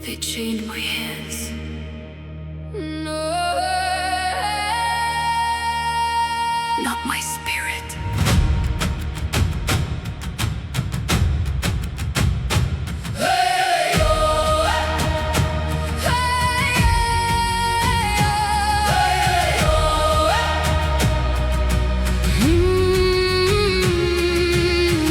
They chained my hands. No, not my spirit.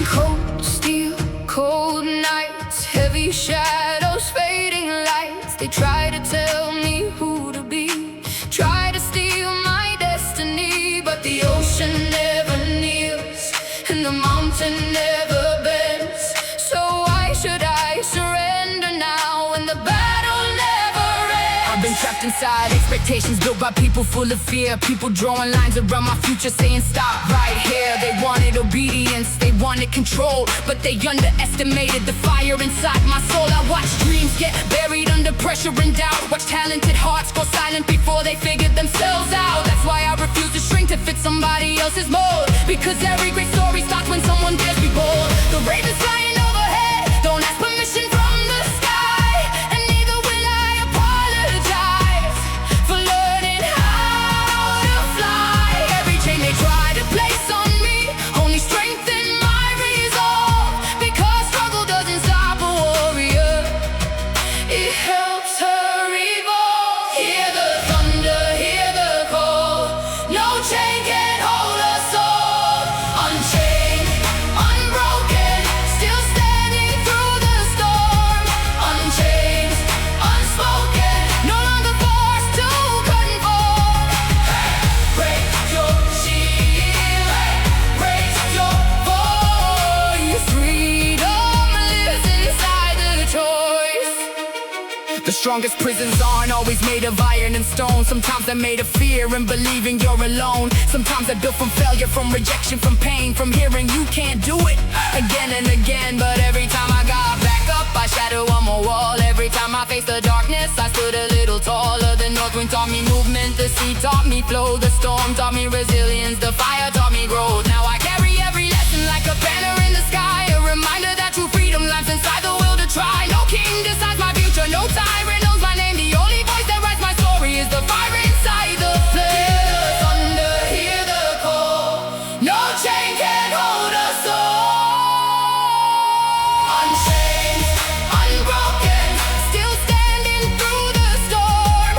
Cold steel, cold nights, heavy shadows, fading lights. They try to tell me who to be, try to steal my destiny, but the ocean never kneels and the mountain never bends. So why should I surrender now when the battle never ends? I've been trapped inside expectations built by people full of fear, people drawing lines around my future saying stop right here. They wanted obedience, they wanted control, but they underestimated the fire inside my soul. I watched dreams get buried under pressure and doubt, watched talented hearts go silent before they figured themselves out. That's why I refuse to shrink to fit somebody else's mold, because every great story starts when someone dares be bold. The ravens flying overhead don't ask permission from the sky, and neither will I apologize for learning how to fly. Every chain they try to place on me only strengthen my resolve, because struggle doesn't stop a warrior, it helps her evolve. Hear the thunder, hear the call, no chain can hold us all. Unchained, unbroken, still standing through the storm. Unchained, unspoken, no longer forced to conform. Break your shield, raise your voice. Freedom lives inside the choice. The strongest prisons aren't always made of iron and stone. Sometimes they're made of fear and believing you're alone. Sometimes they're built from failure, from rejection, from pain, from hearing you can't do it again and again. But every time I got back up, I shattered one more wall. Every time I faced the darkness, I stood a little taller. The north wind taught me movement, the sea taught me flow, the storm taught me resilience, the fire taught me growth. Now I carry every lesson like a banner in the sky, a reminder that true freedom lies inside the will to try. No king decides my future, no tyrant knows my name. The only voice that writes my story is the fire inside the flame. Hear the thunder, hear the call, no chain can hold us all. Unchained, unbroken, still standing through the storm.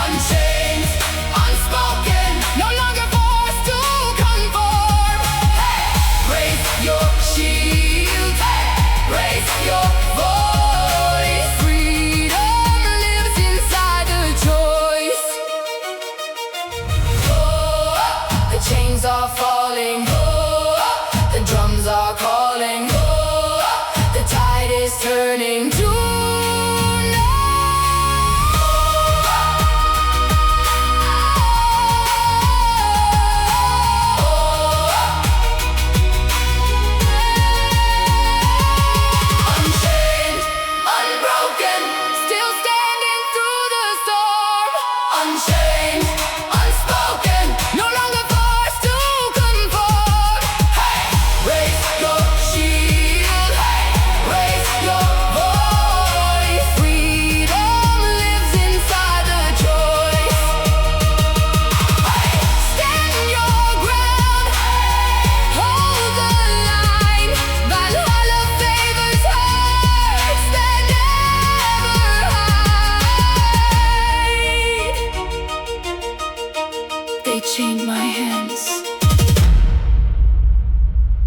Unchained, unspoken, no longer forced to conform. Hey, raise your shield, hey, raise your voice. Freedom lives inside the choice. Oh, the chains are falling. Oh, the drums are calling. Oh, the tide is turning tonight. Unchained, unbroken, still standing through the storm. Unchained, unspoken, no longer forced to conform. Hey, raise your shield, hey, raise your voice. Freedom lives inside the choice. Hey, stand your ground, hold the line. Valhalla favors hearts that never hide. They chained my hands,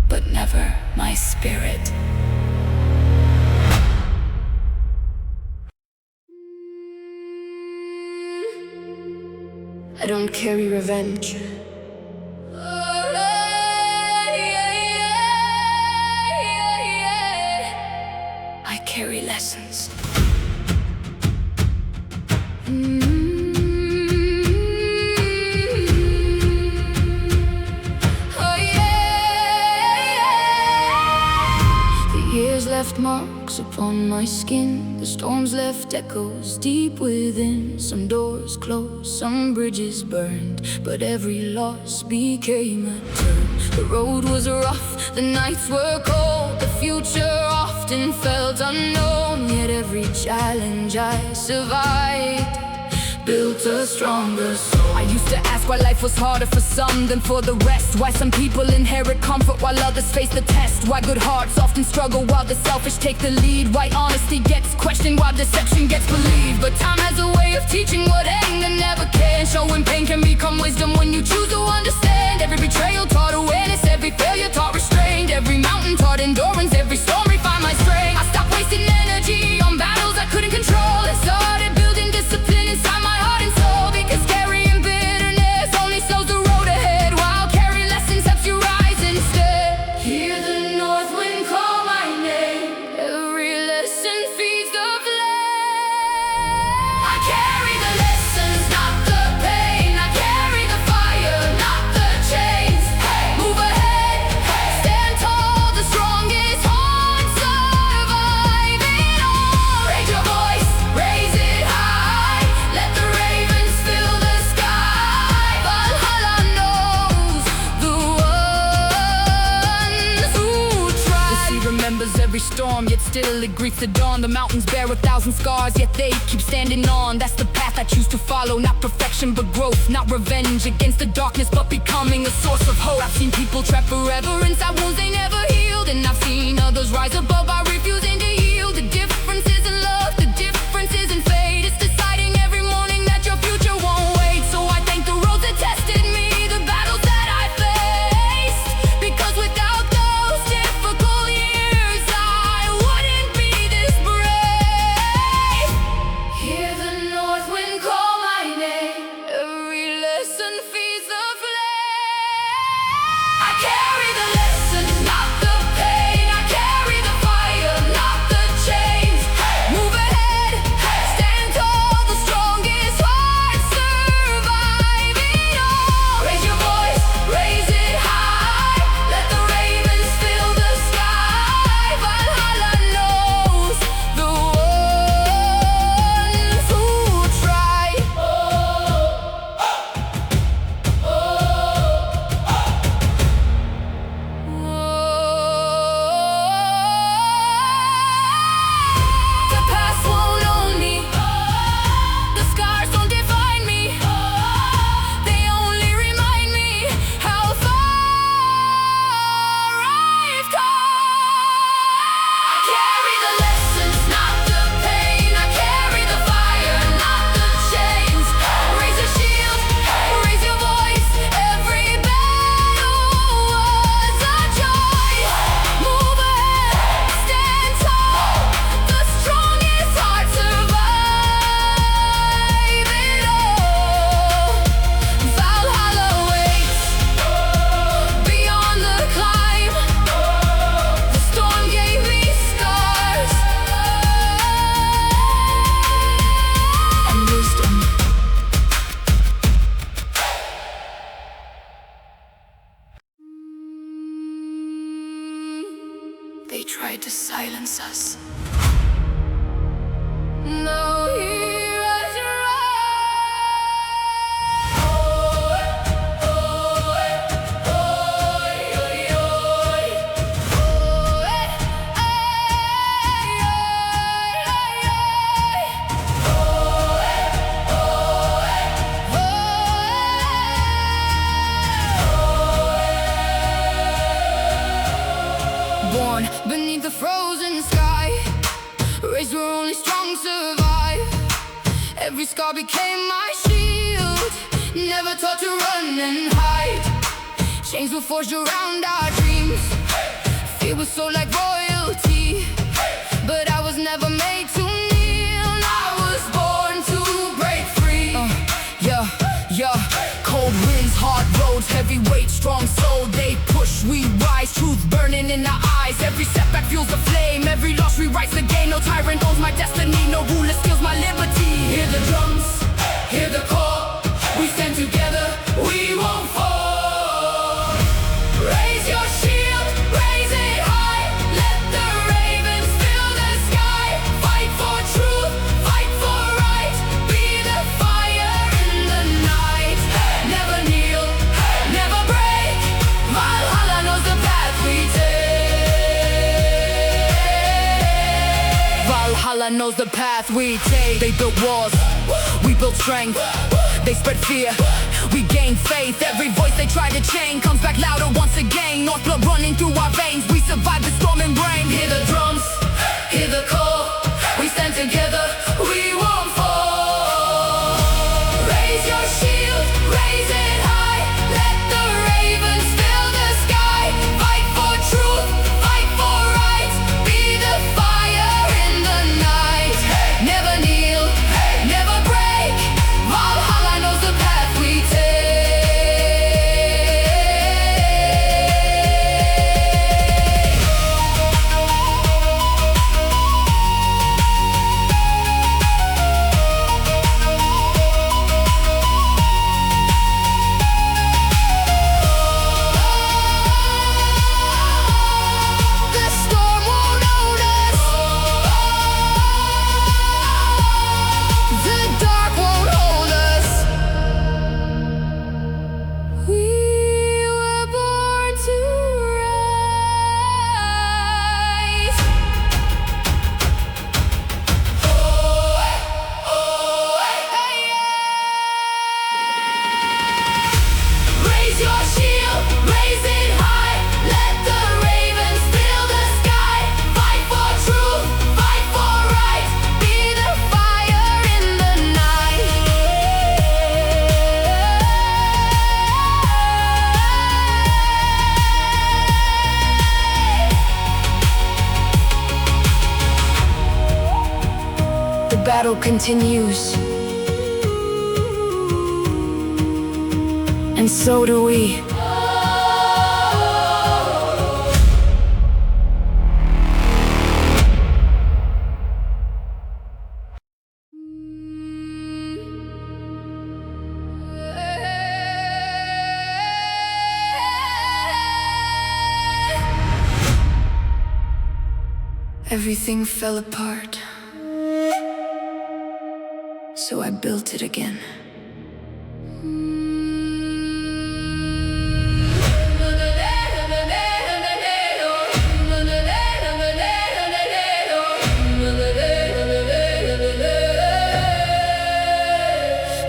but never my spirit. I don't carry revenge. I carry lessons. Oh yeah. The years left marks upon my skin. The storms left echoes deep within. Some doors closed, some bridges burned, but every loss became a turn. The road was rough, the nights were cold. The future often felt unknown, yet every challenge I survived, built a stronger soul. I used to ask why life was harder for some than for the rest. Why some people inherit comfort while others face the test. Why good hearts often struggle while the selfish take the lead. Why honesty gets questioned while deception gets believed. But time has a way of teaching what anger never can. Showing pain can become wisdom when you choose to understand. Every betrayal taught awareness, every failure taught restraint. Every mountain taught endurance, every storm refined my strength. I stopped wasting energy on battles I couldn't control and started building discipline inside my heart and soul. Because carrying bitterness only slows the road ahead, while carrying lessons helps you rise instead. Hear the north wind call my name, every lesson feeds the flame. I carry the lessons, not the pain. I carry the fire, not the chains. Move ahead, stand tall, the strongest heart survive it all. Raise your voice, raise it high, let the ravens fill the sky. Valhalla knows the ones who try. The sea remembers every storm, yet still it greets the dawn. The mountains bear 1,000 scars, yet they keep standing on. That's the path I choose to follow, not perfection but growth. Not revenge against the darkness, but becoming a source of hope. I've seen people trapped forever inside wounds they never healed, and I've seen others rise above by refusing to yield. The difference isn't love, the difference isn't fate. It's deciding every morning that your future won't wait. So I thank the roads that tested me, the battles that I faced, because without those difficult years I wouldn't be this brave. Hear the north wind call my name, every lesson feeds the flame. I carry the lessons, not the pain. I carry the fire, not the chains. Move ahead, stand tall, the strongest hearts survive it all. Raise your voice, raise it high, let the ravens fill the sky. Valhalla knows the ones who try. The past won't own me, the scars don't define me, they only remind me how far I've come. I carry the lessons, not the pain. I carry the fire, not the chains. Raise a shield, raise your voice, every battle was a joy. Move ahead, stand tall, the strongest heart survive it all. Valhalla waits beyond the climb. The storm gave me scars and wisdom. They tried to silence us. Now here I born beneath the frozen sky, raised where only strong survive. Every scar became my shield, never taught to run and hide. Chains were forged around our dreams, fear was so like royalty. But I was never made to kneel, I was born to break free. Yeah, cold winds, hard roads, heavy weight, strong soul. They push, we rise, truth burning in our eyes. Every setback fuels the flame, every loss rewrites the game. No tyrant owns my destiny, no ruler steals my liberty. Hear the drums, hear the call, we stand together, we won't fall. Raise your shield, raise it high, let the ravens fill the sky. Fight for truth, fight for right, be the fire in the night. Never kneel, never break, Valhalla knows the path we take. Valhalla Valhalla knows the path we take. They built walls, we built strength. They spread fear, we gain faith. Every voice they try to chain comes back louder once again. North blood running through our veins, we survive the storm and rain. Hear the drums, hear the call. We stand together, we won't fall. Raise your shield, raise it high. Let the ravens fill the sky. Fight for truth, fight for right. Be the fire in the night. Never kneel, never break. Valhalla knows the path we take. The storm won't hold us. The dark won't hold us. We were born to rise. Raise your shield, raise it high. Let the ravens fill the sky. Fight for truth, fight for right. Be the fire in the night. The battle continues, and so do we. Everything fell apart, so I built it again.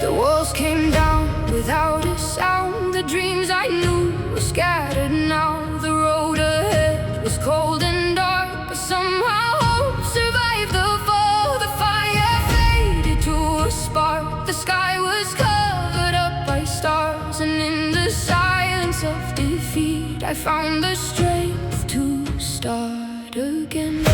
The walls came down without a sound. The dreams I knew were scattered now. The road ahead was cold and dark, but somehow hope survived the fall. The fire faded to a spark. The sky was covered up by stars, and in the silence of defeat I found the strength to start again.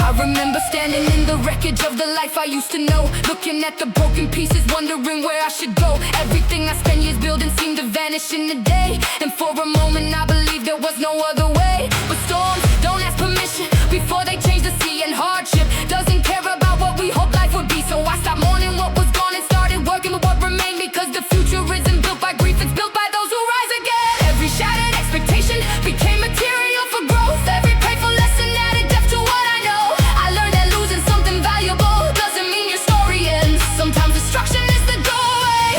I remember standing in the wreckage of the life I used to know, looking at the broken pieces, wondering where I should go. Everything I spent years building seemed to vanish in a day, and for a moment I believed there was no other way. But storms don't ask permission before they change the sea, and hardship doesn't care about what we hoped life would be. So I stopped mourning what was gone and started working with what remained, because the future isn't built by grief, it's built by those who rise again. Every shattered expectation became material for growth. Every painful lesson added depth to what I know. I learned that losing something valuable doesn't mean your story ends. Sometimes destruction is the doorway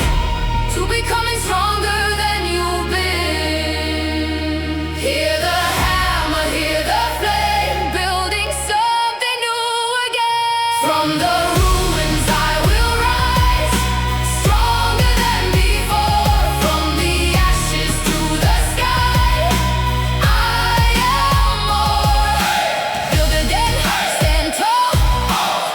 to becoming stronger than you've been. Hear the hammer, hear the flame, building something new again. From the ruins I will rise, stronger than before. From the ashes to the sky, I am more. Build again, stand tall.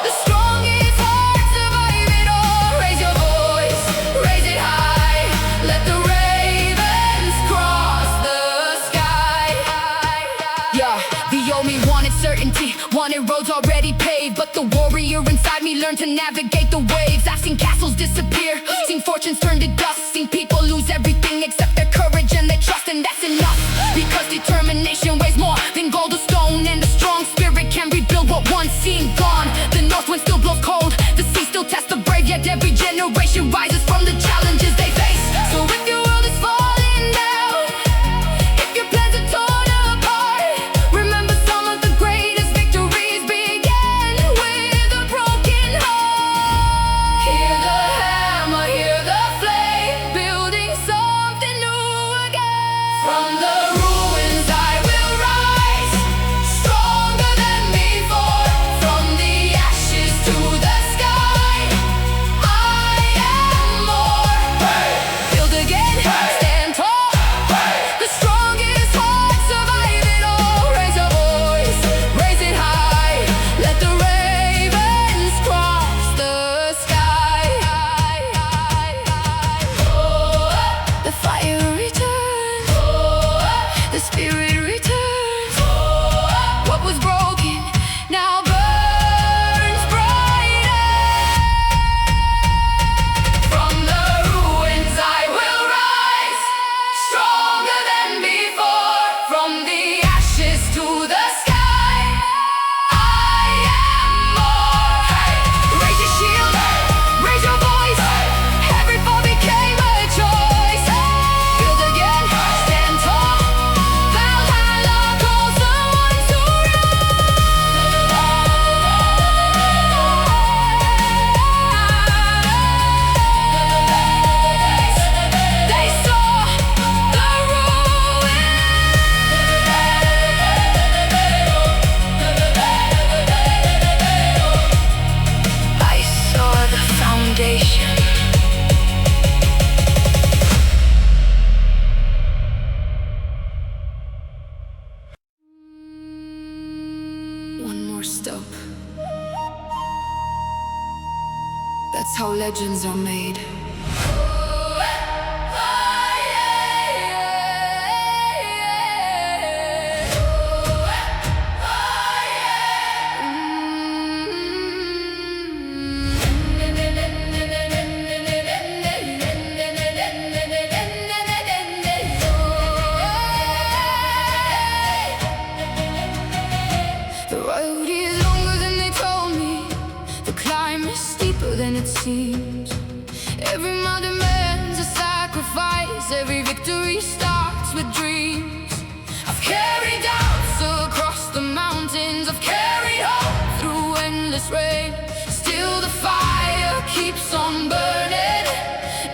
The strongest heart survive it all. Raise your voice, raise it high. Let the ravens cross the sky. Yeah, the old me wanted certainty, wanted roads already paved, but the warrior inside me learned to navigate the waves. I've seen castles disappear, seen fortunes turn to dust, seen people lose everything except their courage and their trust, and that's enough. Because determination weighs more than gold or stone, and a strong spirit can rebuild what once seemed gone. The north wind still blows cold, the sea still tests the brave, yet every generation rises from the challenges they face. So if your world is falling down, if your plans are torn apart, remember some of the greatest victories began with a broken heart. Hear the hammer, hear the flame, building something spirit returns. What was broken now burns brighter. From the ruins I will rise, stronger than before. From the ashes to the sky, I am more. Raise your shield, raise your voice. Every fall became a choice. Build again, stand tall. Valhalla calls the ones who rise. They saw the ruin. I saw the foundation. One more step. That's how legends are made. The road is longer than they told me. The climb is steeper than it seems. Every mile demands a sacrifice. Every victory starts with dreams. I've carried doubts across the mountains. I've carried hope through endless rain. Still the fire keeps on burning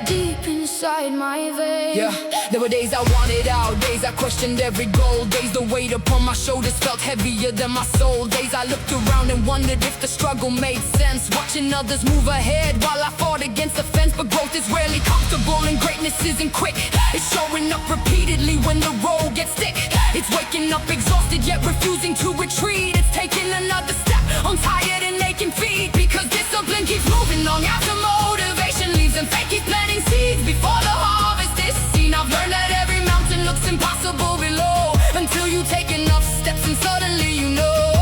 deep inside my veins. Yeah, there were days I wanted out, days I questioned every goal, days the weight upon my shoulders felt heavier than my soul, days I looked around and wondered if the struggle made sense, watching others move ahead while I fought against the fence. But growth is rarely comfortable and greatness isn't quick. It's showing up repeatedly when the road gets thick. It's waking up exhausted yet refusing to retreat. It's taking another step on tired and aching feet, because discipline keeps moving long after motivation leaves, and fate keeps planting seeds before the harvest is seen. I've learned that every mountain looks impossible below, until you take enough steps and suddenly you know.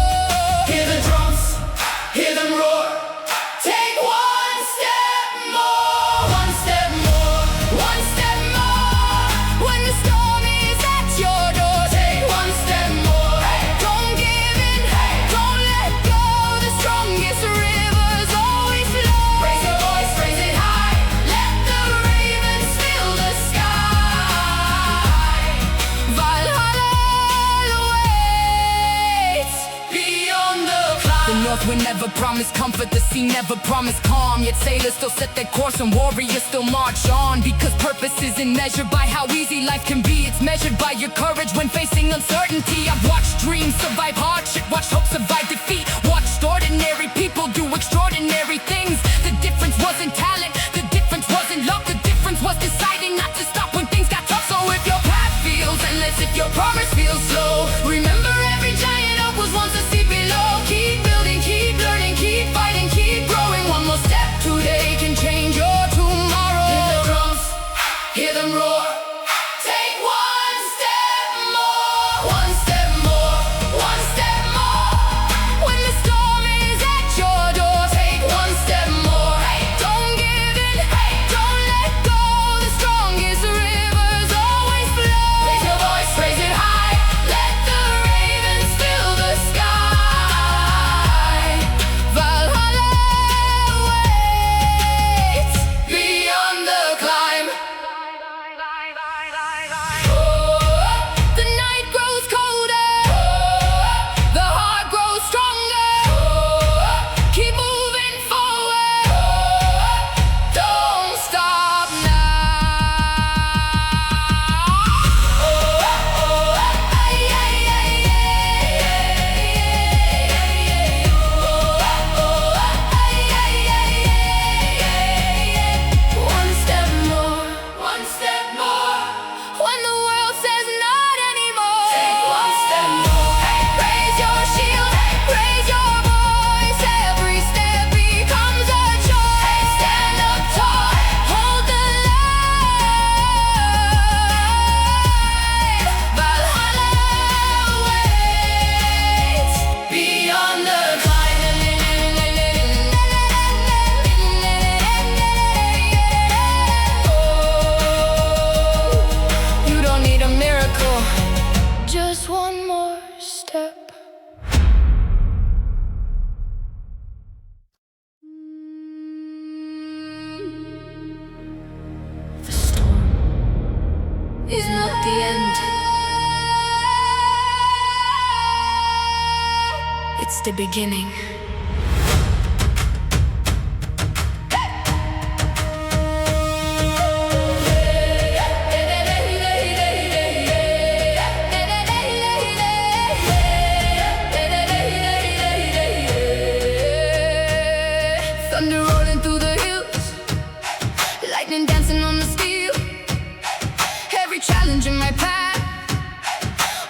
Hear the drums, hear them roar. Take one step more, one step more, one step more. When the storm is at your door, take one step more. Don't give in, don't let go. The strongest rivers always flow. Raise your voice, raise it high. Let the ravens fill the sky. Valhalla awaits beyond the clouds. The north wind never promised comfort, the sea never promised calm. Yet sailors still set their course and warriors still march on. Because purpose isn't measured by how easy life can be, it's measured by your courage when facing uncertainty. I've watched dreams survive hardship, watched hope survive defeat, watched ordinary people do extraordinary things. The difference wasn't talent, the difference wasn't luck, the difference was deciding not to stop when things got tough. So if your path feels endless, if your promise feels slow, remember every giant up was once a seat below. Keep building, keep learning, keep fighting, keep growing. One more step today can change your tomorrow. Hear the drums, hear them roar. Take one step more, one step more, one step more. When the storm is at your door, take one step more. Don't give in, don't let go. The strongest rivers always flow. Raise your voice, raise it high. Let the ravens It's the beginning. Thunder rolling through the hills, lightning dancing on the steel. Every challenge in my path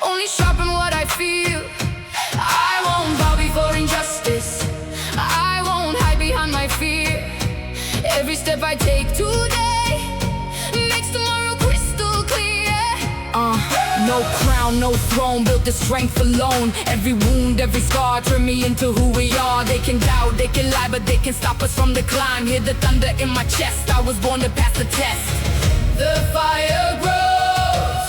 only sharpen what I feel. I won't bow before injustice, I won't hide behind my fear. Every step I take today makes tomorrow crystal clear. No crown, no throne, built the strength alone. Every wound, every scar turn me into who we are. They can doubt, they can lie, but they can stop us from the climb. Hear the thunder in my chest, I was born to pass the test. The fire grows,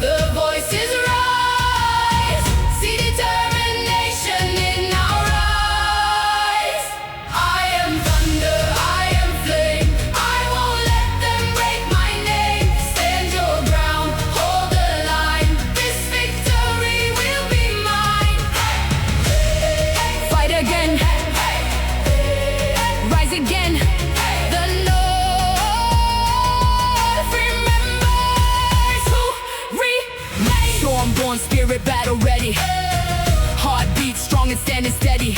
the voices rise. See determination in our eyes. I am thunder, I am flame, I won't let them break my name. Stand your ground, hold the line, this victory will be mine. Fight again, rise again. The North remembers who remains. Storm-born spirit, battle ready. Heartbeat strong and standing steady.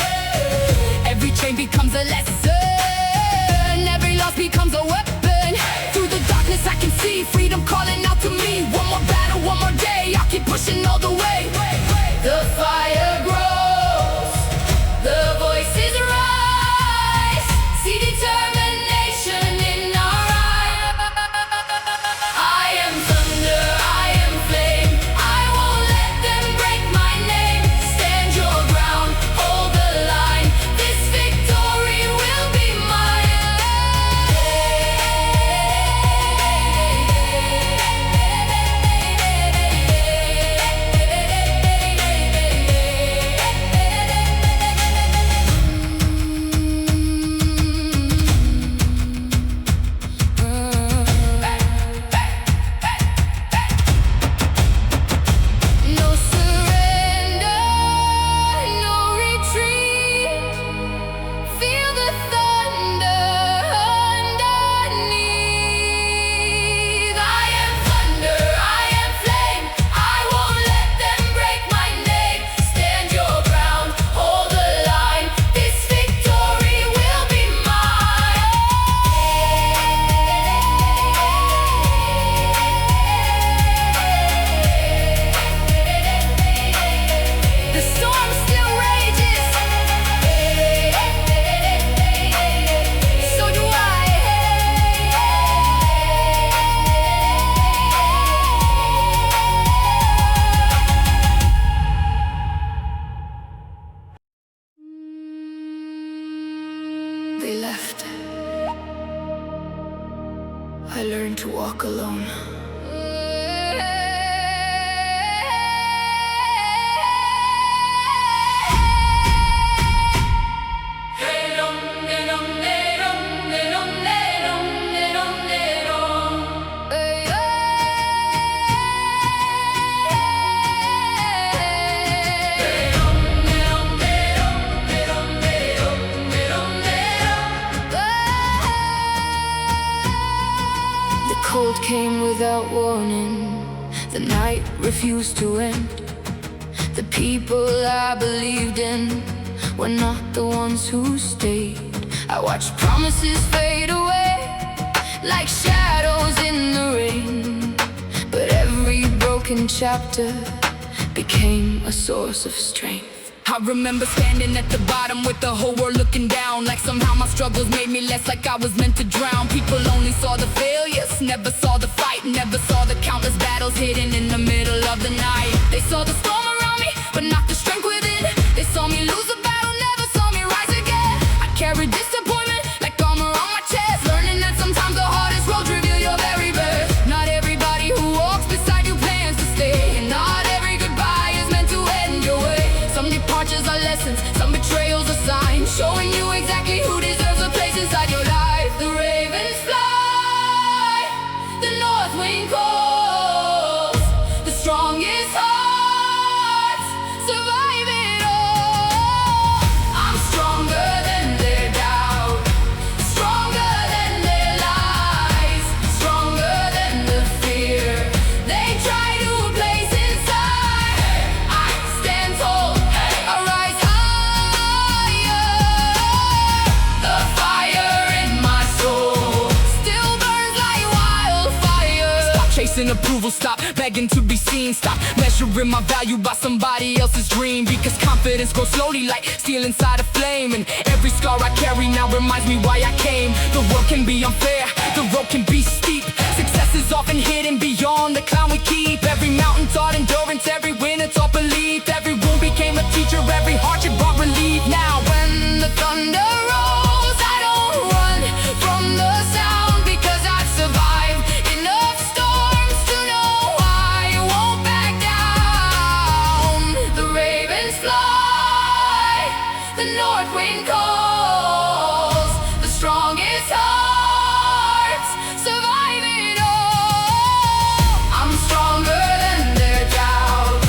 Every chain becomes a lesson, every loss becomes a weapon. Through the darkness I can see freedom calling out to me. One more battle, one more day, I'll keep pushing all the way. The fire grows, the voices rise. See determination in our eyes. I am thunder, I am flame, I won't let them break my name. Stand your ground, hold the line, this victory will be No surrender, no retreat. Feel the thunder underneath. I am thunder, I am flame, I won't let them break my name. Stand your ground, hold the line, this victory will be mine. The storm still rages, so do I. They left. I learned to walk alone. The cold came without warning, the night refused to end. The people I believed in were not the ones who stayed. I watched promises fade away like shadows in the rain. But every broken chapter became a source of strength. I remember standing at the bottom with the whole world looking down, like somehow my struggles made me less, like I was meant to drown. People only saw the failures, never saw the fight, never saw the countless battles hidden in the middle of the night. They saw the storm around me, but not the strength within. They saw me lose a battle, never saw me rise again. I carried disappointment like armor on my chest, learning that sometimes the hardest roads reveal your very best. Not everybody who walks beside you plans to stay, and not every goodbye is meant to end your way. Some departures are lessons, some betrayals are signs, showing you exactly who deserves a place inside your life. The ravens fly, the north wind calls, the strongest hearts survive. approval. Stop begging to be seen. Stop measuring my value by somebody else's dream. Because confidence grows slowly like steel inside a flame. And every scar I carry now reminds me why I came. The world can be unfair, the road can be steep. Success is often hidden beyond the clown we keep. Every mountain taught endurance, every win it taught belief. Every wound became a teacher, every hardship brought relief. Now When the thunder rolls, I don't run from the sound, because I've survived enough storms to know I won't back down. The ravens fly, the north wind calls, the strongest hearts survive it all. I'm stronger than their doubt,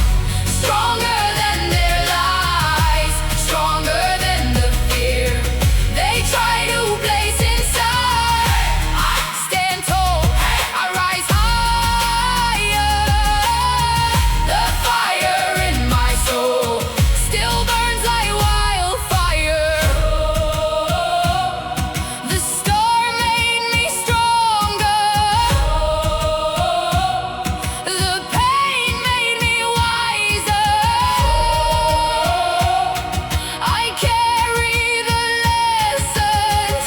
stronger than their lies, stronger than the fear they try to place inside. I stand tall, I rise higher. The fire in my soul still burns like wildfire. The storm made me stronger, the pain made me wiser. I carry the lessons,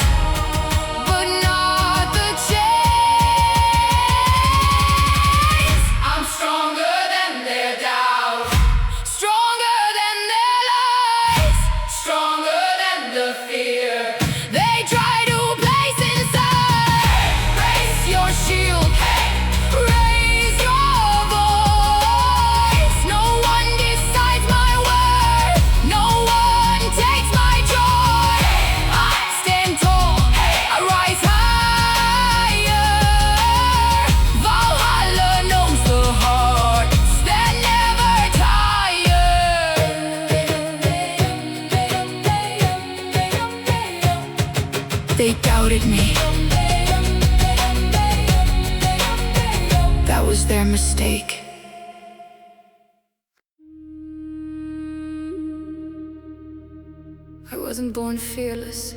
but not the chains. I'm stronger than their doubt, stronger than their lies, stronger than the fear they try to place inside. Raise your shield, raise your voice. No one decides my worth, no one takes my joy. I stand tall, I rise higher. Valhalla knows the hearts that never tire. They doubted me. That was their mistake. I wasn't born fearless.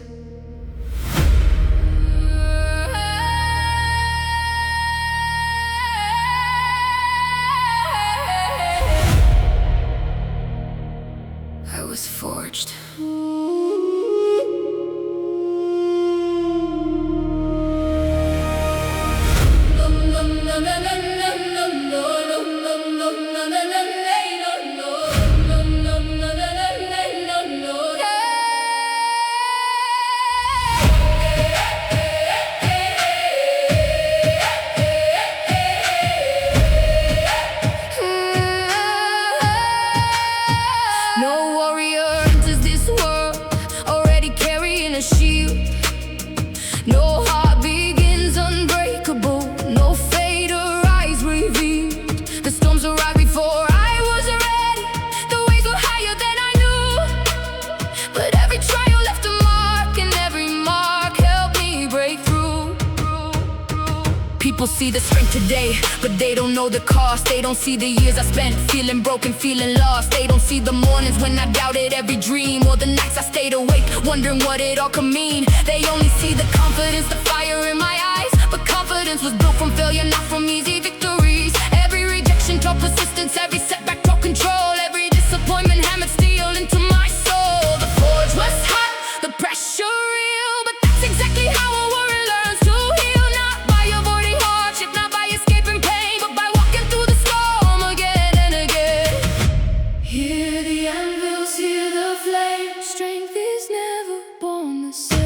I was forged. No warrior enters this world already carrying a shield. No heart begins unbreakable, no fate arrives revealed. The storms arrived before I was ready, the waves were higher than I knew. But every trial left a mark, and every mark helped me break through. people see the strength today, but they don't know the cost. They don't see the years I spent feeling broken, feeling lost. They don't see the mornings when I doubted every dream, or the nights I stayed awake wondering what it all could mean. They only see the confidence, the fire in my eyes, but confidence was built from failure, not from easy victories. Every rejection taught persistence, every setback taught control. Every disappointment hammered steel into my soul. The forge was hot, the pressure real, but that's exactly how a warrior learns to heal. Not by avoiding hardship, not by escaping pain, but by walking through the storm again and again. Hear the anvils, hear the flame. Strength is never born the same.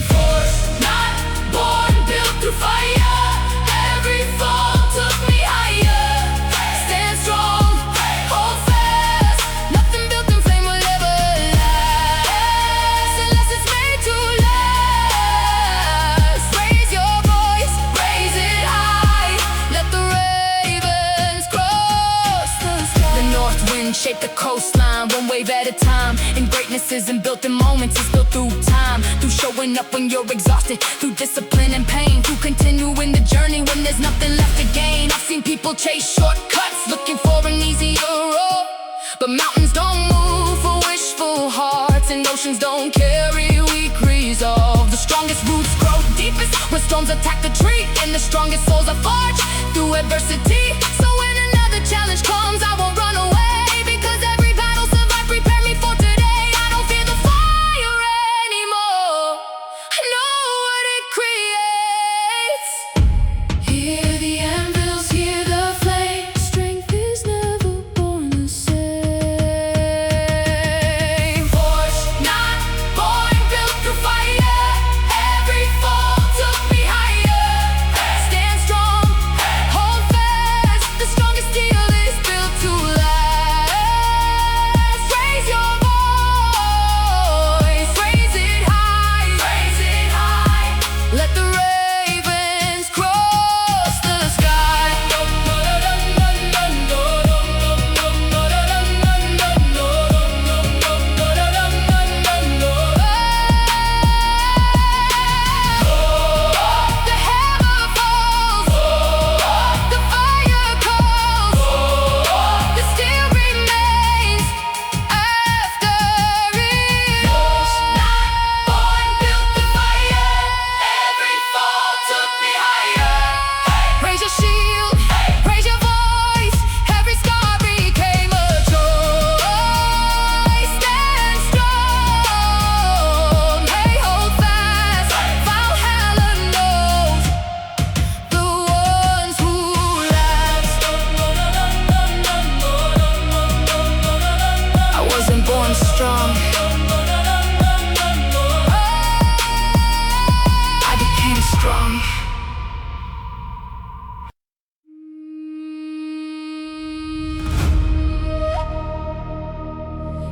Force not born, built through fire. Every fall took me higher. Stand strong, hold fast. Nothing built in flame will ever last, unless it's made to last. Raise your voice, raise it high. Let the ravens cross the sky. The north wind shaped the coastline, one wave at a time. And greatness isn't built in moments, it's built through time. Through showing up when you're exhausted, through discipline and pain, through continuing the journey when there's nothing left to gain. I've seen people chase shortcuts, looking for an easier road, but mountains don't move for wishful hearts, and oceans don't carry weak resolve. The strongest roots grow deepest Vanquished storms attack the tree, and the strongest souls are forged through adversity. So when another challenge comes, I won't run away, because every battle survived prepared me for today. I don't fear the fire anymore. I know what it creates. Hear the anvils, hear the flame. Strength is never born the same. Forged, not born, built through fire. Every fall took me higher. Stand strong, hold fast. The strongest steel is built to last. Raise your voice, raise it high, raise it high. Let the ravens cross the sky. The hammer falls, the fire calls, the steel remains after it. Not born, built the fire. Every fall took me higher. Raise your shield, raise your voice. Every scar became a choice. Stand strong, hey, hold fast. Valhalla knows the ones who last. I wasn't born strong, I became strong.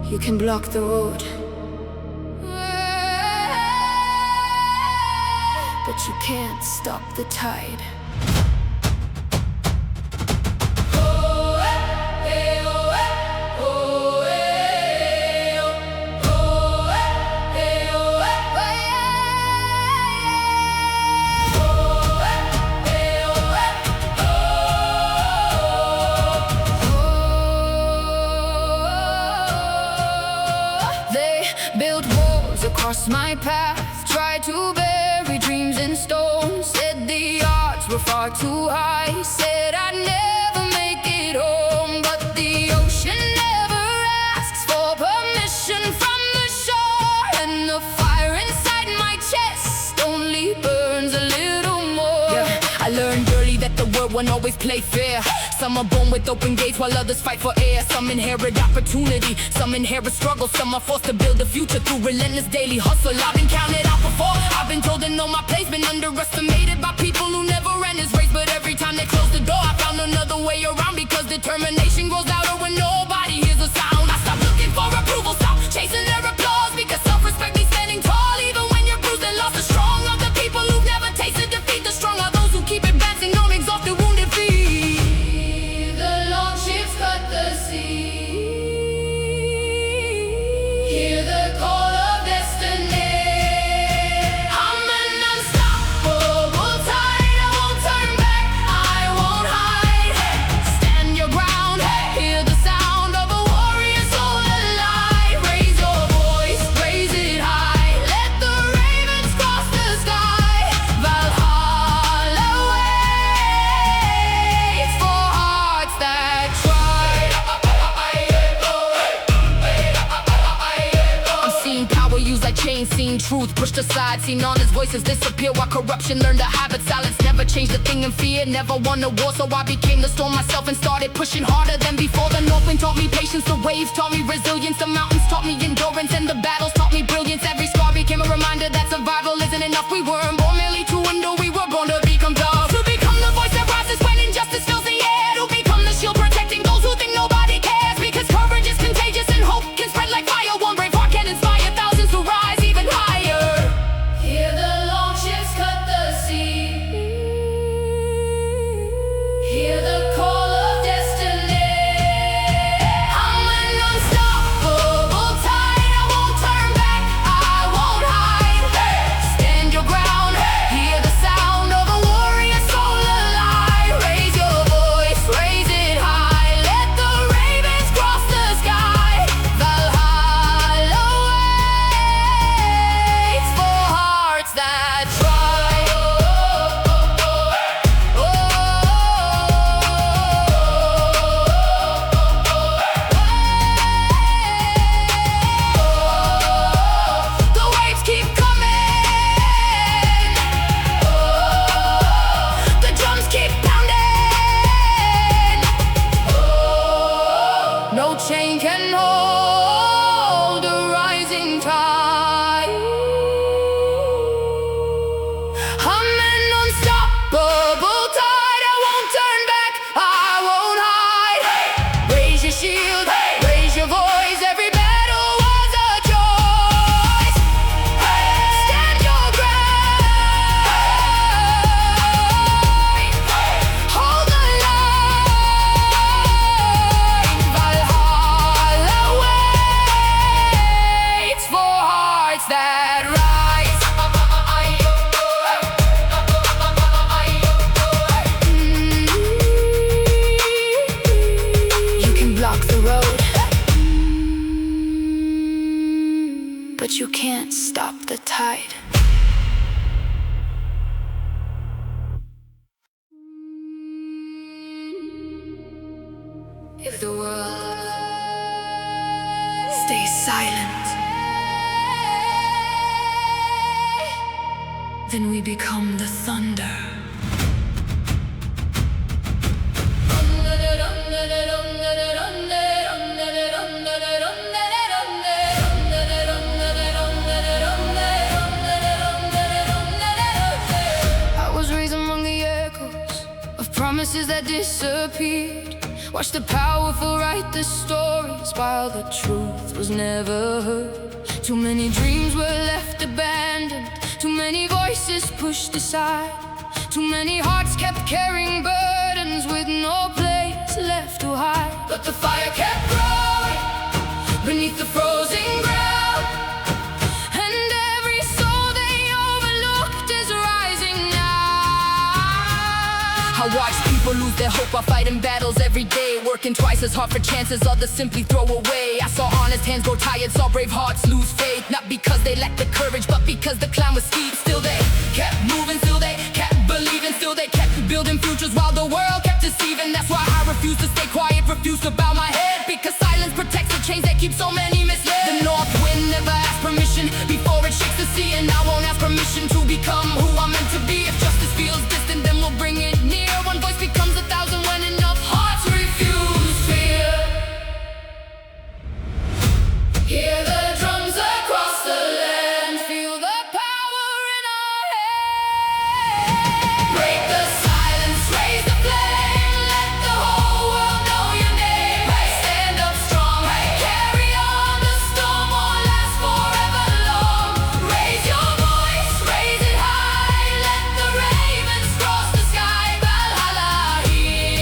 You can block the road, but you can't stop the tide. They built walls across my path, tried to bury dreams in stone. Said the odds were far too high, said I'd never make it home. But the ocean never asks for permission from the shore, and the fire inside my chest only burns a little more. Yeah, I learned early that the world won't always play fair. Some are born with open gates while others fight for air. Some inherit opportunity, some inherit struggle. Some are forced to build a future through relentless daily hustle. I've been counted out before, I've been told to know my place. Been underestimated by people who never ran this race. But every time they close the door, I found another way around. Because determination grows louder when nobody hears a sound. I stopped looking for approval, stopped chasing their applause. Because self-respect means standing tall, even when you're bruised and lost. The strong are the people who've never tasted defeat. The strong are those who keep advancing on exhausted, wounded feet. The long ships cut the sea. Hear the call of destiny. I'm an unstoppable tide. I won't turn back, I won't hide. Stand your ground, hear the sound of a warrior soul alive. Raise your voice, raise it high. Let the ravens cross the sky. Valhalla waits for hearts that try. I'm seeing power used like chains, seeing truth pushed aside, seen honest voices disappear while corruption learned to habit. Silence never changed a thing in fear, never won a war. So I became the storm myself and started pushing harder than before. The north wind taught me patience, the waves taught me resilience, the mountains taught me endurance, and the battles taught me brilliance. Every scar became a reminder that survival isn't enough. We weren't born merely to endure, we were born to become tough. To become the voice that rises when injustice fills the air. To become the shield protecting those who think nobody cares. Because courage is contagious and hope can spread like fire. One brave heart can inspire thousands to rise even higher. Hear the long ships cut the sea. Hear the call of destiny. I'm an unstoppable tide. I won't turn back, I won't hide. Stand your ground, hear the sound of a If the world stays silent, then we become the thunder. I was raised among the echoes of promises that disappeared. Watched the powerful write the stories while the truth was never heard. Too many dreams were left abandoned, too many voices pushed aside, too many hearts kept carrying burdens with no place left to hide. But the fire kept growing beneath the frozen ground, and every soul they overlooked is rising now. I watch people lose their hope while fighting battles every day, working twice as hard for chances others simply throw away. I saw honest hands grow tired, saw brave hearts lose faith, not because they lacked the courage, but because the climb was steep. Still they kept moving, still they kept believing, still they kept building futures while the world kept deceiving. That's why I refuse to stay quiet, refuse to bow my head, because silence protects the chains that keep so many misled. The north wind never asked permission before it shakes the sea, and I won't ask permission to become who I'm meant to be. If justice feels distant, then we'll bring it near. One voice becomes 1,000 when enough hearts refuse fear. Hear the drums across the land, feel the power in our hands. Break the silence, raise the flame, let the whole world know your name. Stand up strong, carry on, the storm won't last forever long. Raise your voice, raise it high, let the ravens cross the sky. Valhalla hears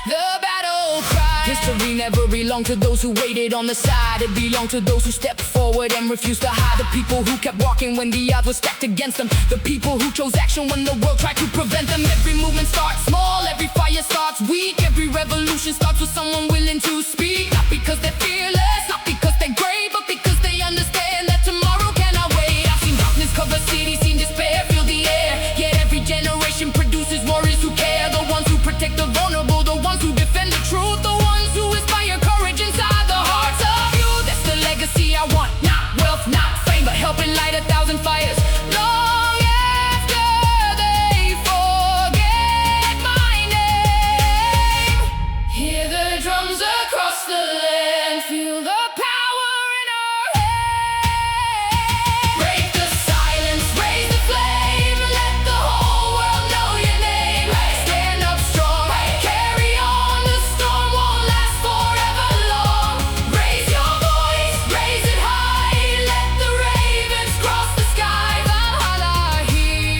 the battle cry. History never belonged to those who waited on the side. It belonged to those who stepped forward and refused to hide. The people who kept walking when the odds were stacked against them. The people who chose action when the world tried to prevent them. Every movement starts small, every fire starts weak. Every revolution starts with someone willing to speak. Not because they're fearless, not because they're great, but because they understand that tomorrow cannot wait. I've seen darkness cover cities, seen despair fill the air. Yet every generation produces warriors who care. The ones who protect the vulnerable, the ones who defend the truth, the ones who inspire courage inside the hearts of you. That's the legacy I want, not wealth, not fame, but helping light 1,000 fires long after they forget my name. Hear the drums across the land, feel the power in our hands. Break the silence, raise the flame, let the whole world know your name. Stand up strong, carry on, the storm won't last forever long. Raise your voice, raise it high, let the ravens cross the sky. Valhalla hears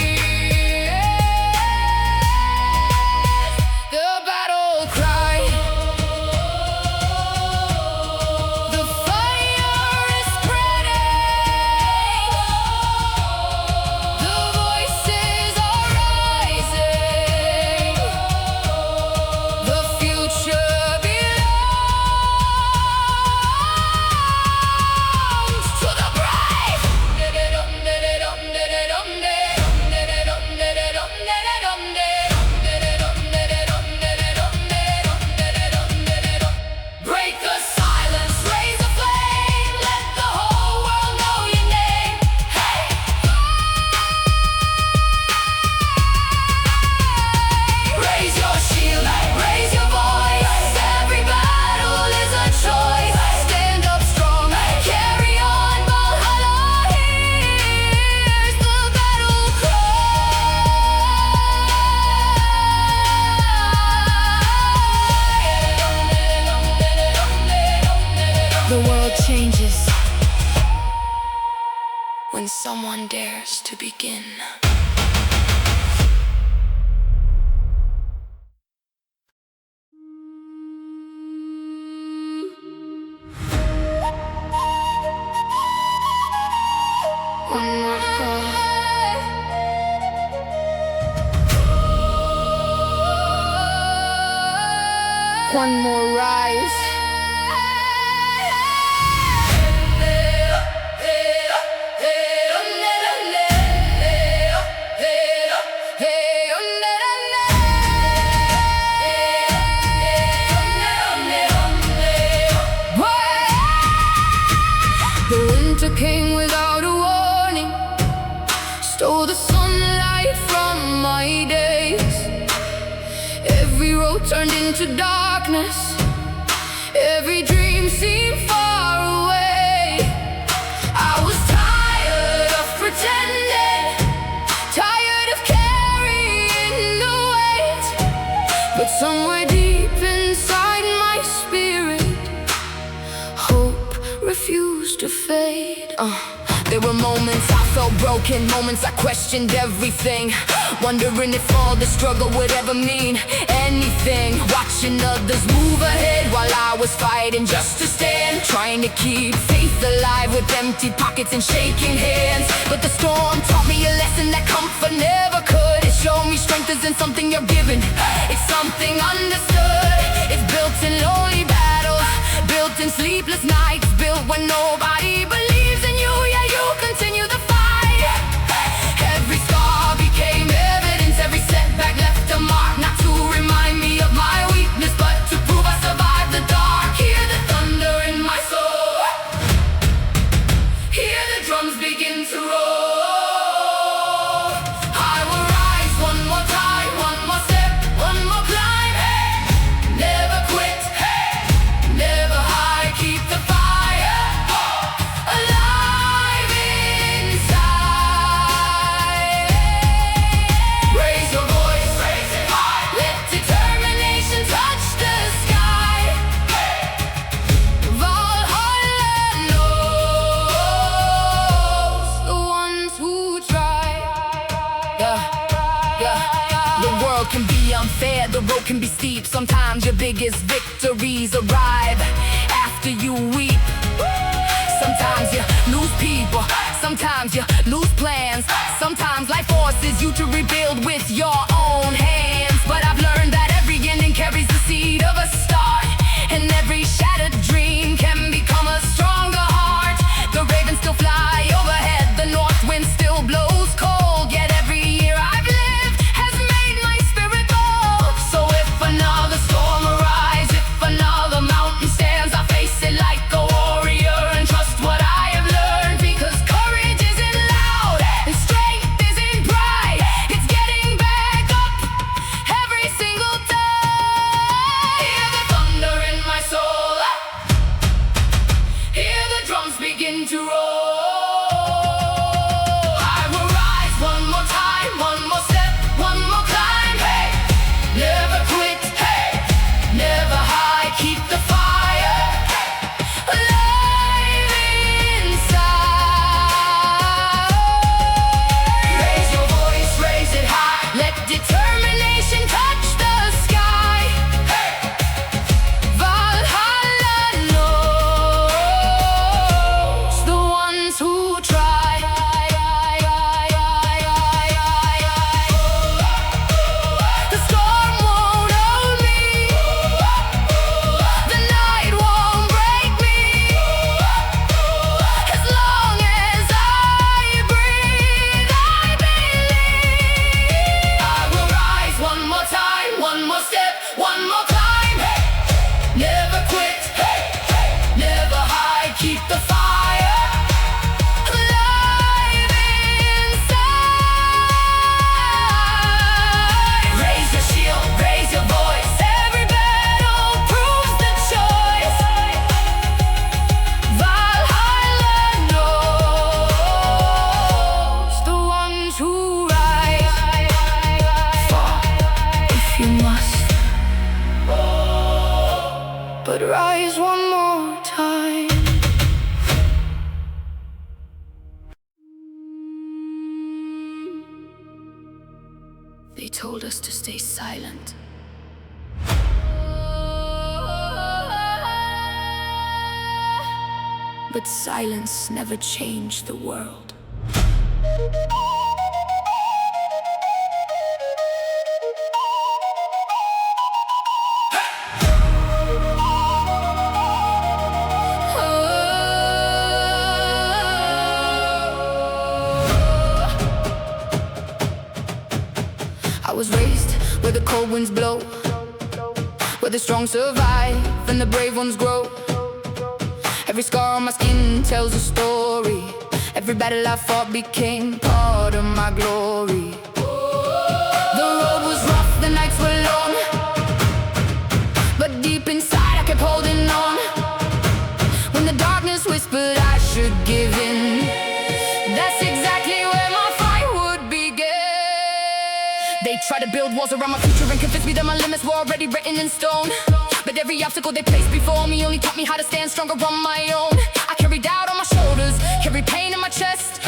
the battle cry. The fire is spreading, the voices are rising, the future belongs to the brave. Break the silence, raise the flame, let the whole world know your name. Hey! Raise your shield, raise your voice. Every battle is a choice. Stand up strong, carry on. Valhalla hears the battle cry. The world changes when someone dares to begin. One more fall. One more rise. came without a warning, stole the sunlight from my days. Every road turned into darkness, every dream seemed far away. I was tired of pretending, tired of carrying the weight. But somewhere deep inside my spirit, hope refused to fade. There were moments I felt broken, moments I questioned everything, wondering if all the struggle would ever mean anything. Watching others move ahead while I was fighting just to stand, trying to keep faith alive with empty pockets and shaking hands. But the storm taught me a lesson that comfort never could. It showed me strength isn't something you're given, it's something understood. It's built in lonely battles, built in sleepless nights, built when nobody believes in you. Yeah, you continue the fight. Every scar became evidence, every setback left a mark, not to remind me of my weakness, but to prove I survived the dark. Hear the thunder in my soul, hear the drums begin to roll. I will rise one more time, one more step, one more climb. Hey, never quit, hey, never hide, keep the fire alive inside. Raise your voice, raise it high, let determination touch the sky. Valhalla knows the ones who try. The world can be unfair, the road can be steep. Sometimes your biggest victories arrive after you weep. Sometimes you lose people, sometimes you lose plans, sometimes life forces you to rebuild with your own hands. But I've learned that every ending carries the seed of a start, and every shattered dream can become a stronger heart. The ravens still fly overhead, the north wind still blows cold, yet every year I've lived has made my spirit bold. So if another storm arises, if another mountain stands, I face it like a warrior and trust what I have learned. Because courage isn't loud and strength isn't pride, it's getting back up every single day. Hear the thunder in my soul, hear the drums begin to roll. I will rise one more time, one more step, one more climb. Hey, never quit, hey, never hide, keep the fire alive inside. Raise your voice, raise it high, let determination touch the sky. Hey, Valhalla knows the ones who try. The storm won't hold me, the night won't break me. As long as I breathe, I believe. I will rise one more time, one more step, one more climb. Hey, never quit, hey, never hide, keep the fire alive inside. Raise your shield, raise your voice, every battle proves the choice. Valhalla knows the ones who rise. Fall if you must, but rise one more time. They told us to stay silent, but silence never changed the world. I was raised where the cold winds blow, where the strong survive and the brave ones grow. Every scar on my skin tells a story. Every battle I fought became part of my glory. The road was rough, the nights were long, but deep inside I kept holding on. When the darkness whispered I should give in, that's exactly where my fight would begin. They tried to build walls around my future and convince me that my limits were already written in stone. But every obstacle they placed before me only taught me how to stand stronger on my own. I carried doubt on my shoulders, carried pain in my chest,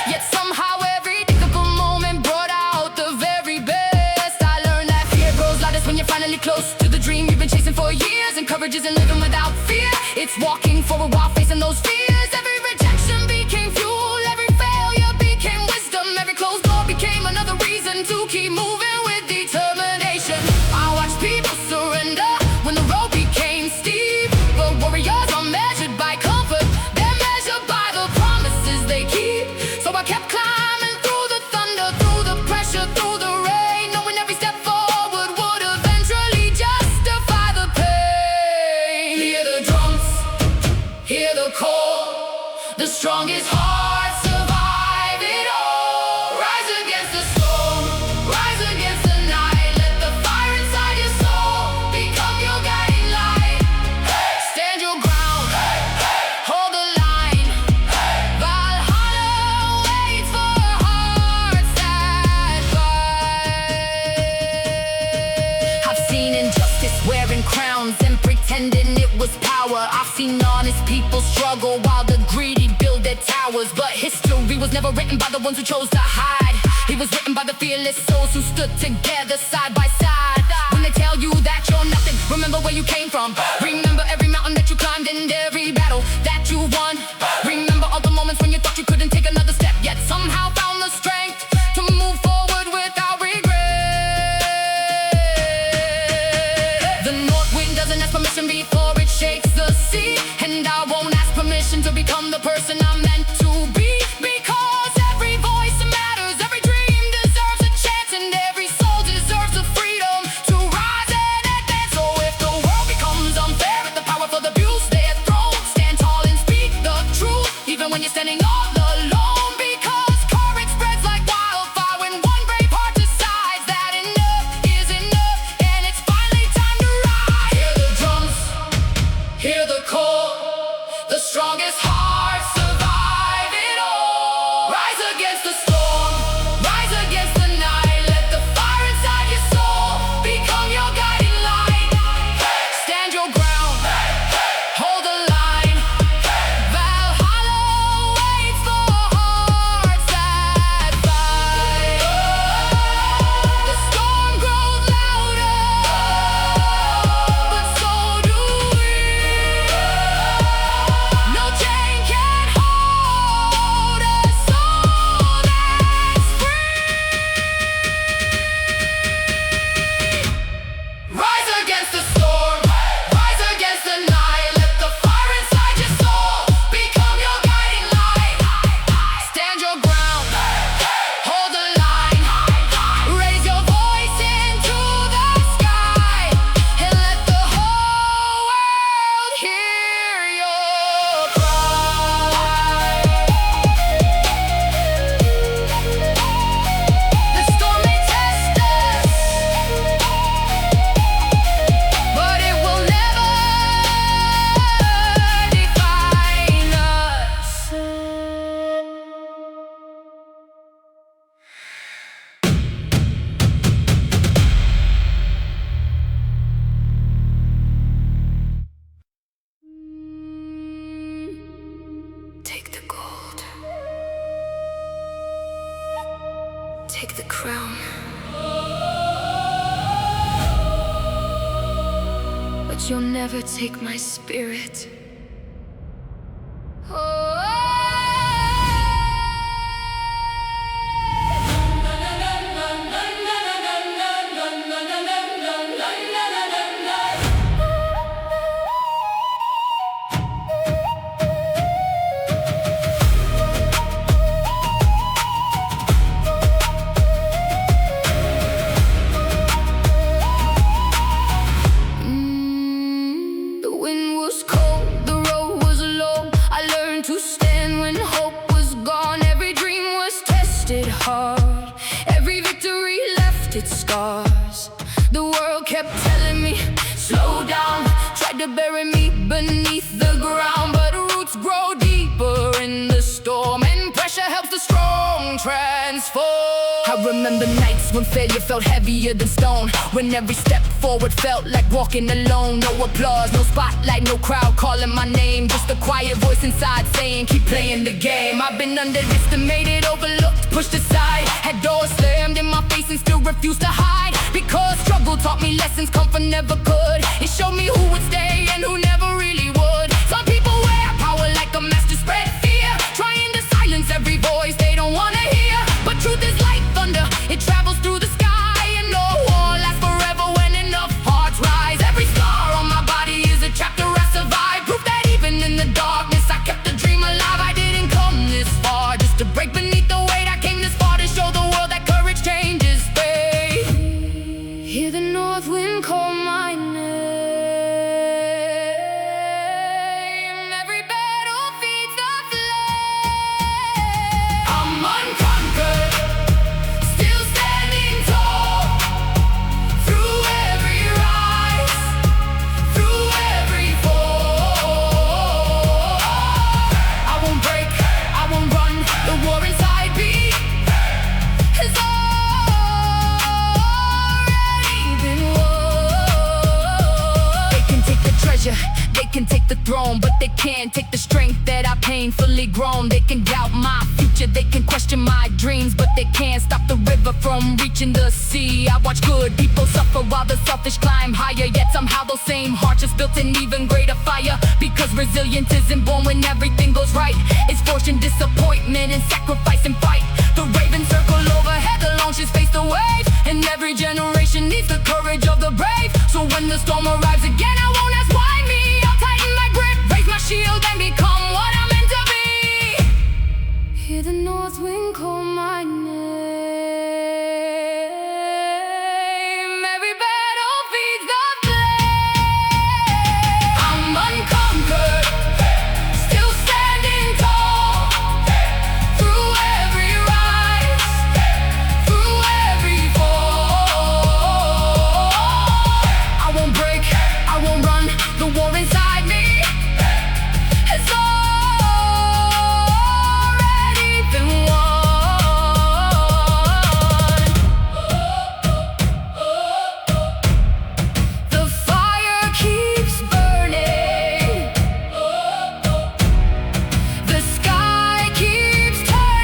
yet somehow every difficult moment brought out the very best. I learned that fear grows loudest when you're finally close to the dream you've been chasing for years. And courage isn't living without fear, it's walking forward while facing those fears. Every rejection became fuel, every failure became wisdom, every closed door became another reason to keep moving with determination. I watched people surrender when the road became steep, but warriors are measured by comfort, they're measured by the promises they keep. So I kept climbing through the thunder, through the pressure, through the rain, knowing every step forward would eventually justify the pain. Hear the drums, hear the call, the strongest hearts survive it all. Rise against the storm, rise against the night, let the fire inside your soul become your guiding light. Stand your ground, hold the line. Valhalla waits for hearts that fight. I've seen injustice wearing crowns and pretending it was power. I've seen honest people struggle while the greedy build their towers. But history was never written by the ones who chose to hide. It was written by the fearless souls who stood together side by side. When they tell you that you're nothing, remember where you came from. Remember every mountain that you climbed and every battle that you won. Remember all the moments when you thought you couldn't take another step, yet somehow found the strength to move forward without regret. The north wind doesn't ask permission before it shakes the sea, and I won't ask permission to become the person I'm meant to be. Because every voice matters, every dream deserves a chance, and every soul deserves the freedom to rise and advance. So if the world becomes unfair, if the powerful abuse their throne, stand tall and speak the truth, even when you're standing all alone. Because courage spreads like wildfire when one brave heart decides that enough is enough, and it's finally time to rise. Hear the drums, hear the call, the strongest hearts survive it all. Rise against the storm, rise against the night, let the fire inside your soul become your guiding light. Stand your ground, hold the line. Valhalla waits for hearts that fight. The storm grows louder, but so do we. No chain can hold a soul that's free. Rise against the storm, rise against the night, let the fire inside your soul become your guiding light. Stand your ground, hold the line, raise your voice into the sky, and let the whole world hear your cry. The storm may test us, but it will never define us. Take the gold, take the crown, but you'll never take my spirit. The wind was cold, The world kept telling me, slow down. Tried to bury me beneath the ground, but roots grow deeper in the storm, and pressure helps the strong transform. I remember nights when failure felt heavier than stone, when every step forward felt like walking alone. No applause, no spotlight, no crowd calling my name, just a quiet voice inside saying, keep playing the game. I've been underestimated, overlooked, pushed aside, had doors slammed in my face and still refused to hide, because struggle taught me lessons comfort never could. It showed me who would stay and who never really would. Some people wear power like a mask to spread fear, trying to silence every voice they don't wanna hear. But truth is like thunder, it travels through the sky, and no war lasts forever when enough hearts rise. Every scar on my body is a chapter I survived, proof that even in the darkness I kept the dream alive. I didn't come this far just to break beneath the weight. I came this far to show the world that courage changes fate. Hear the north wind call my name. Every battle feeds the flame. I'm unconquered, still standing tall. Through every rise, through every fall. I won't break, I won't run. The war inside me has already been won. They can take the treasure, they can take the throne, but they can't take the strength that I painfully grown. They can doubt my future, they can question my dreams, but they can't stop the river from reaching the sea. I watch good people suffer while the selfish climb higher, yet somehow those same hearts just built an even greater fire. Because resilience isn't born when everything goes right, it's forged in disappointment and sacrifice and fight. The ravens circle overhead, the launches face the wave, and every generation needs the courage of the brave. So when the storm arrives again, I won't ask why me. I'll tighten my grip, raise my shield, and become what I'm meant to be. Hear the north wind call my name. Every battle feeds the flame. I'm unconquered, still standing tall. Through every rise, through every fall. I won't break, I won't run. The war inside me has already been won. The fire keeps burning, the sky keeps turning.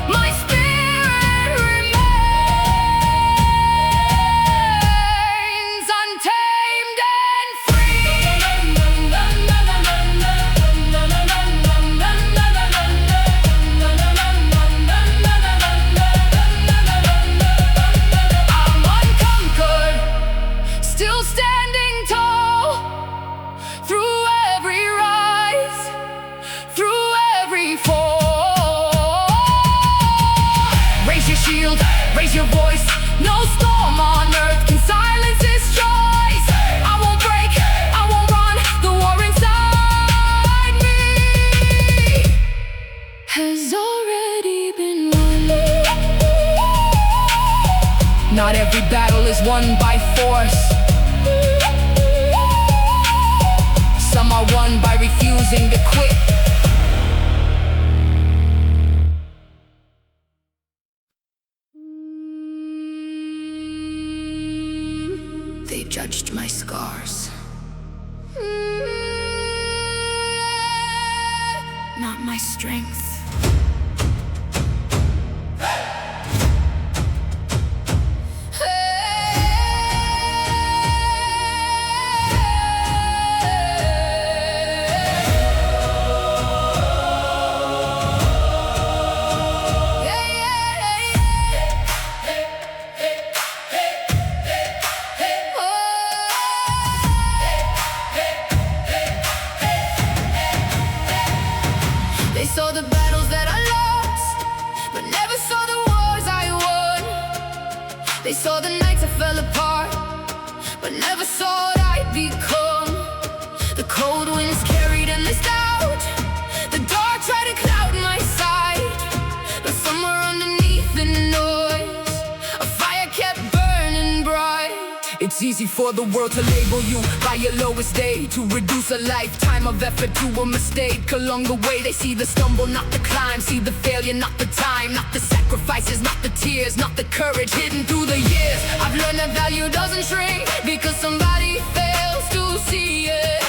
My spirit remains untamed and free. I'm unconquered, still standing tall. Through every rise, through every fall. Raise your shield, raise your voice. No storm on earth can silence this choice. I won't break, I won't run. The war inside me has already been won. Not every battle is won by force. Some are won by refusing to quit. They judged my scars, not my strength. They saw the battles that I lost, but never saw the wars I won. They saw the nights I fell apart, but never saw what I'd become. The cold winds carried endless doubt, the dark tried to cloud my sight, but somewhere underneath the noise easy for the world to label you by your lowest day, to reduce a lifetime of effort to a mistake. Along the way they see the stumble, not the climb, see the failure, not the time, not the sacrifices, not the tears, not the courage hidden through the years. I've learned that value doesn't shrink because somebody fails to see it,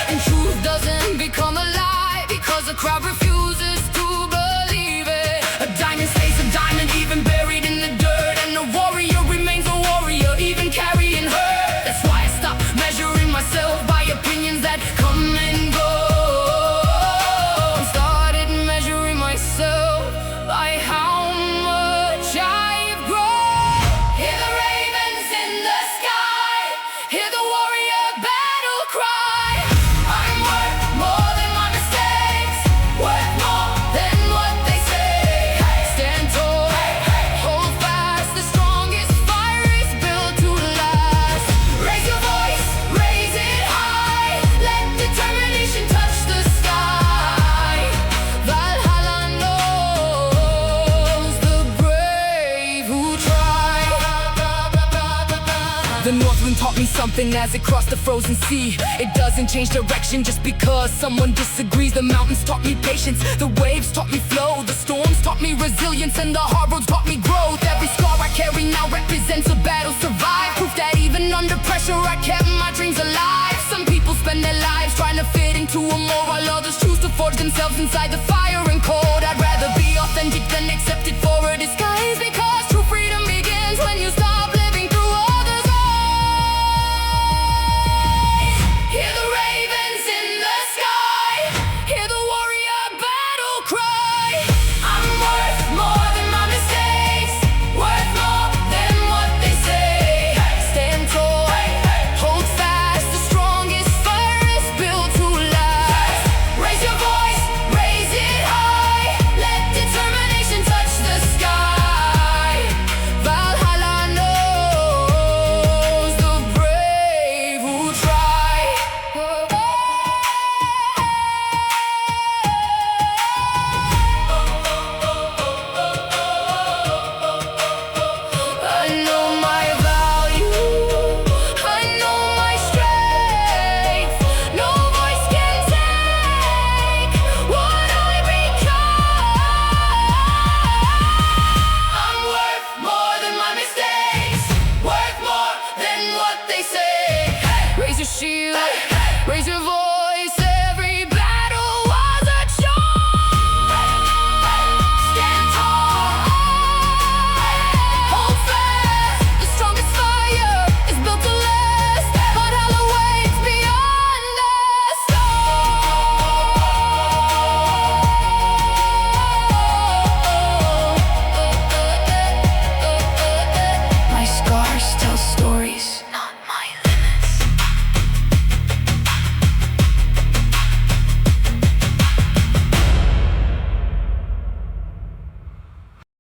and truth doesn't become a lie because the crowd refuses to believe it. A diamond stays a diamond even buried in the dirt, and a warrior remains a warrior even carrying hurt. That's why I stopped measuring myself by opinions that come and go. I started measuring myself by how much I've grown. Hear the ravens in the sky, hear the warrior battle cry. I'm worth more than my mistakes, worth more than what they say. Stand tall, hold fast, the strongest fire is built to last. Raise your voice, raise it high, let determination touch the sky. Valhalla knows the brave who try. The Northwind taught me something as it crossed the frozen sea. It doesn't change direction just because someone disagrees. The mountains taught me patience, the waves taught me flow, the storms taught me resilience, and the hard roads taught me growth. Every scar I carry now represents a battle survived, proof that even under pressure I kept my dreams alive. Some people spend their lives trying to fit into a mold, while others choose to forge themselves inside the fire.